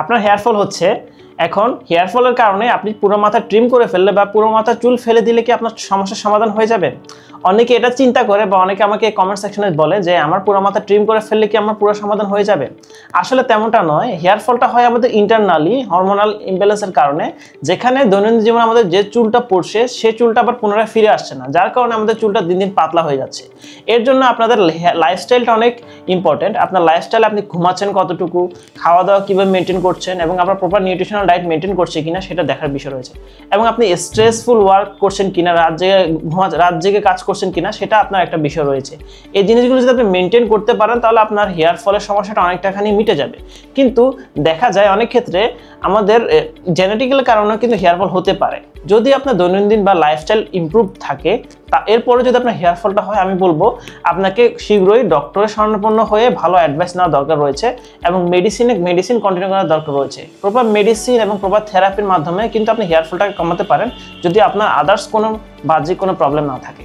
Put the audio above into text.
আপনার hair fall হচ্ছে, এখন হেয়ার ফলের কারণে আপনি পুরো মাথা ট্রিম করে ফেললে বা পুরো মাথা চুল ফেলে দিলে কি আপনার সমস্যার সমাধান হয়ে যাবে? অনেকে এটা চিন্তা করে বা অনেকে আমাকে কমেন্ট সেকশনে বলে যে আমার পুরো মাথা ট্রিম করে ফেললে কি আমার পুরো সমাধান হয়ে যাবে? আসলে তেমনটা নয়। হেয়ার ফলটা হয় আমাদের ইন্টারনালি হরমোনাল ইমব্যালেন্সের কারণে, যেখানে দৈনন্দিন জীবনে আমাদের যে চুলটা পড়ছে সে চুলটা আবার পুনরায় ফিরে আসছে না, যার কারণে আমাদের চুলটা দিন দিন পাতলা হয়ে যাচ্ছে। এর জন্য আপনাদের লাইফস্টাইলটা অনেক ইম্পর্টেন্ট। আপনার লাইফস্টাইল, আপনি ঘুমাচ্ছেন কতটুকু, খাওয়া দাওয়া কীভাবে মেনটেন করছেন এবং আপনার প্রপার নিউট্রিশনাল ডায়েট মেনটেন করছে কিনা সেটা দেখার বিষয় রয়েছে। এবং আপনি স্ট্রেসফুল ওয়ার্ক করছেন কিনা, রাত জেগে কাজ করছেন কিনা সেটা আপনার একটা বিষয় রয়েছে। এই জিনিসগুলো যদি আপনি মেনটেন করতে পারেন তাহলে আপনার হেয়ার ফলের সমস্যাটা অনেকটাখানি মিটে যাবে। কিন্তু দেখা যায় অনেক ক্ষেত্রে আমাদের জেনেটিক্যাল কারণেও কিন্তু হেয়ার ফল হতে পারে। যদি আপনার দৈনন্দিন বা লাইফস্টাইল ইমপ্রুভ থাকে, তা এরপরে যদি আপনার হেয়ার ফলটা হয়, আমি বলবো আপনাকে শীঘ্রই ডক্টরের শরণাপন্ন হয়ে ভালো অ্যাডভাইস নেওয়ার দরকার রয়েছে এবং মেডিসিন কন্টিনিউ করার দরকার রয়েছে। প্রপার মেডিসিন এবং প্রপার থেরাপির মাধ্যমে কিন্তু আপনি হেয়ার ফলটাকে কমাতে পারেন, যদি আপনার আদার্স কোনো বাহ্যিক কোনো প্রবলেম না থাকে।